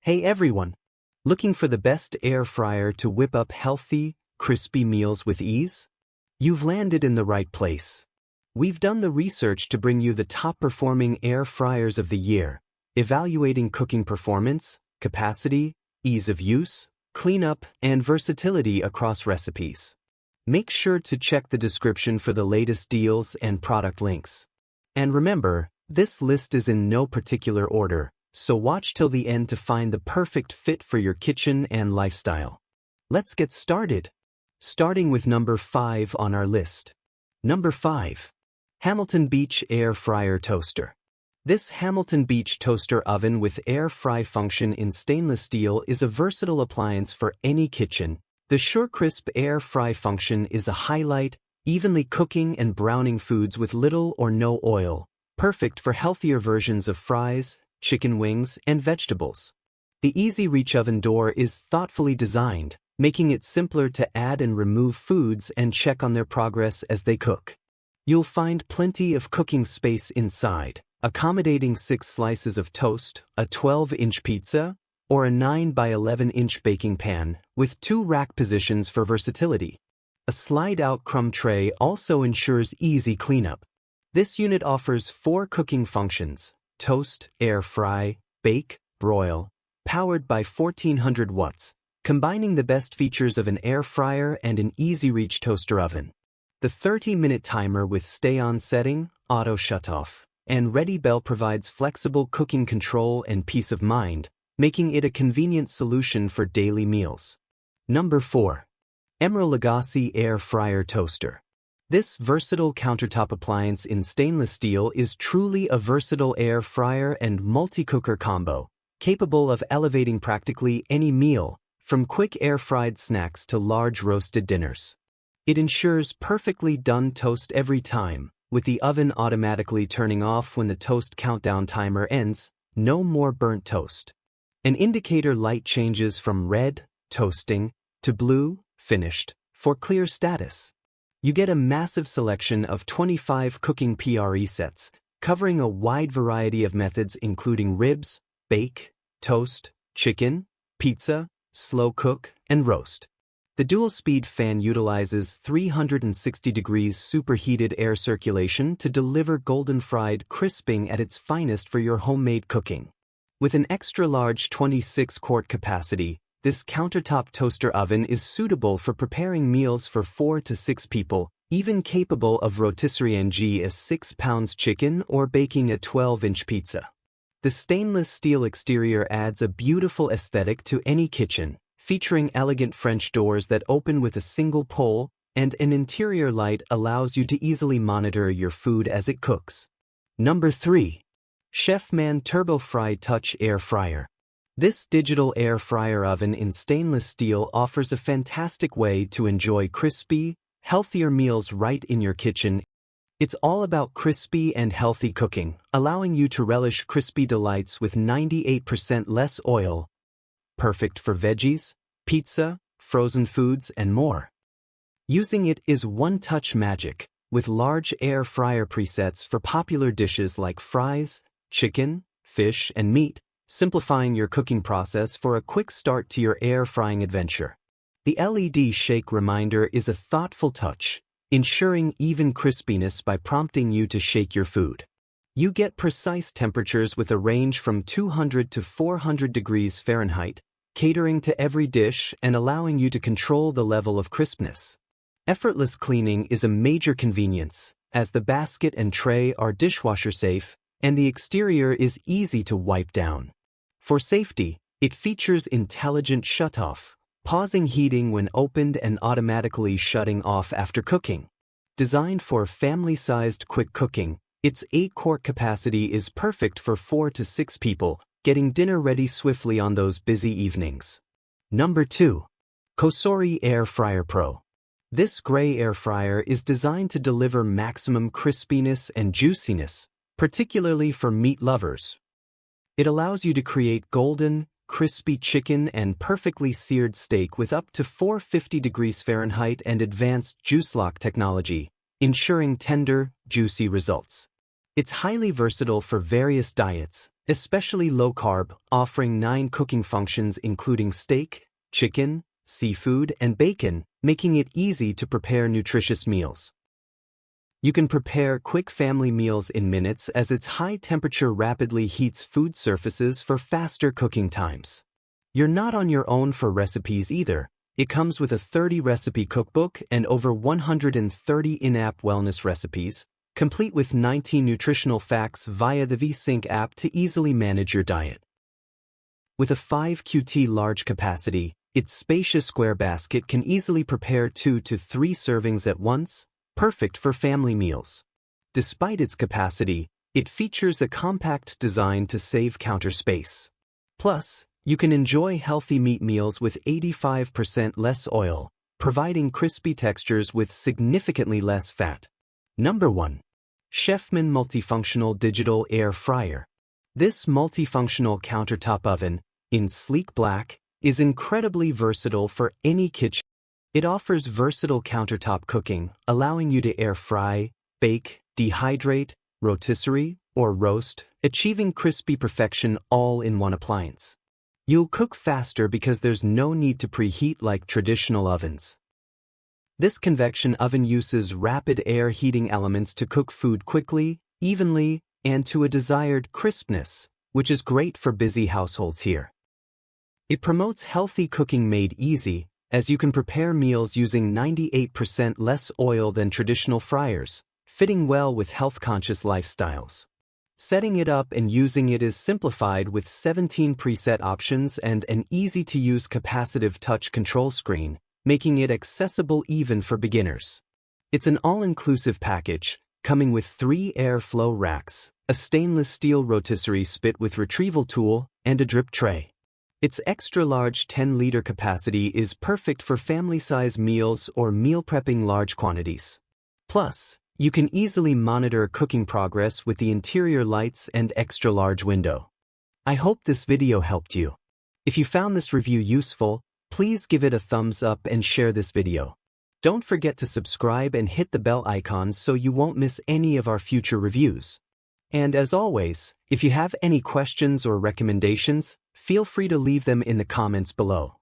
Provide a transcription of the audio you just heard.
Hey everyone! Looking for the best air fryer to whip up healthy, crispy meals with ease? You've landed in the right place. We've done the research to bring you the top-performing air fryers of the year, evaluating cooking performance, capacity, ease of use, cleanup, and versatility across recipes. Make sure to check the description for the latest deals and product links. And remember, this list is in no particular order, so watch till the end to find the perfect fit for your kitchen and lifestyle. Let's get started. Starting with number 5 on our list. Number 5. Hamilton Beach Air Fryer Toaster. This Hamilton Beach toaster oven with air fry function in stainless steel is a versatile appliance for any kitchen. The SureCrisp air fry function is a highlight, evenly cooking and browning foods with little or no oil, perfect for healthier versions of fries, chicken wings, and vegetables. The easy reach oven door is thoughtfully designed, making it simpler to add and remove foods and check on their progress as they cook. You'll find plenty of cooking space inside, accommodating 6 slices of toast, a 12-inch pizza, or a 9 by 11-inch baking pan, with 2 rack positions for versatility. A slide-out crumb tray also ensures easy cleanup. This unit offers 4 cooking functions: toast, air fry, bake, broil, powered by 1400 watts, combining the best features of an air fryer and an easy-reach toaster oven. The 30-minute timer with stay-on setting, auto shut-off, and ready bell provides flexible cooking control and peace of mind, making it a convenient solution for daily meals. Number 4. Emeril Lagasse Air Fryer Toaster. This versatile countertop appliance in stainless steel is truly a versatile air fryer and multi-cooker combo, capable of elevating practically any meal, from quick air-fried snacks to large roasted dinners. It ensures perfectly done toast every time, with the oven automatically turning off when the toast countdown timer ends. No more burnt toast. An indicator light changes from red, toasting, to blue, finished, for clear status. You get a massive selection of 25 cooking PRE sets, covering a wide variety of methods including ribs, bake, toast, chicken, pizza, slow cook, and roast. The dual-speed fan utilizes 360 degrees superheated air circulation to deliver golden-fried crisping at its finest for your homemade cooking. With an extra-large 26-quart capacity, this countertop toaster oven is suitable for preparing meals for 4 to 6 people, even capable of rotisserie a 6 pounds chicken or baking a 12-inch pizza. The stainless steel exterior adds a beautiful aesthetic to any kitchen, featuring elegant French doors that open with a single pull, and an interior light allows you to easily monitor your food as it cooks. Number 3. Chefman Turbo Fry Touch Air Fryer. This digital air fryer oven in stainless steel offers a fantastic way to enjoy crispy, healthier meals right in your kitchen. It's all about crispy and healthy cooking, allowing you to relish crispy delights with 98% less oil. Perfect for veggies, pizza, frozen foods, and more. Using it is one-touch magic, with large air fryer presets for popular dishes like fries, chicken, fish, and meat, simplifying your cooking process for a quick start to your air frying adventure. The LED shake reminder is a thoughtful touch, ensuring even crispiness by prompting you to shake your food. You get precise temperatures with a range from 200 to 400 degrees Fahrenheit, catering to every dish and allowing you to control the level of crispness. Effortless cleaning is a major convenience, as the basket and tray are dishwasher safe, and the exterior is easy to wipe down. For safety, it features intelligent shutoff, pausing heating when opened and automatically shutting off after cooking. Designed for family-sized quick cooking, its 8-quart capacity is perfect for 4 to 6 people, getting dinner ready swiftly on those busy evenings. Number 2. Cosori Air Fryer Pro. This gray air fryer is designed to deliver maximum crispiness and juiciness, particularly for meat lovers. It allows you to create golden, crispy chicken and perfectly seared steak with up to 450 degrees Fahrenheit and advanced juice lock technology, ensuring tender, juicy results. It's highly versatile for various diets, especially low-carb, offering 9 cooking functions including steak, chicken, seafood, and bacon, making it easy to prepare nutritious meals. You can prepare quick family meals in minutes as its high temperature rapidly heats food surfaces for faster cooking times. You're not on your own for recipes either. It comes with a 30-recipe cookbook and over 130 in-app wellness recipes, complete with 19 nutritional facts via the VSync app to easily manage your diet. With a 5QT large capacity, its spacious square basket can easily prepare 2 to 3 servings at once, perfect for family meals. Despite its capacity, it features a compact design to save counter space. Plus, you can enjoy healthy meat meals with 85% less oil, providing crispy textures with significantly less fat. Number 1. Chefman Multifunctional Digital Air Fryer. This multifunctional countertop oven, in sleek black, is incredibly versatile for any kitchen. It offers versatile countertop cooking, allowing you to air fry, bake, dehydrate, rotisserie, or roast, achieving crispy perfection all in one appliance. You'll cook faster because there's no need to preheat like traditional ovens. This convection oven uses rapid air heating elements to cook food quickly, evenly, and to a desired crispness, which is great for busy households here. It promotes healthy cooking made easy, as you can prepare meals using 98% less oil than traditional fryers, fitting well with health-conscious lifestyles. Setting it up and using it is simplified with 17 preset options and an easy-to-use capacitive touch control screen, making it accessible even for beginners. It's an all-inclusive package, coming with 3 airflow racks, a stainless steel rotisserie spit with retrieval tool, and a drip tray. Its extra-large 10-liter capacity is perfect for family-size meals or meal prepping large quantities. Plus, you can easily monitor cooking progress with the interior lights and extra-large window. I hope this video helped you. If you found this review useful, please give it a thumbs up and share this video. Don't forget to subscribe and hit the bell icon so you won't miss any of our future reviews. And as always, if you have any questions or recommendations, feel free to leave them in the comments below.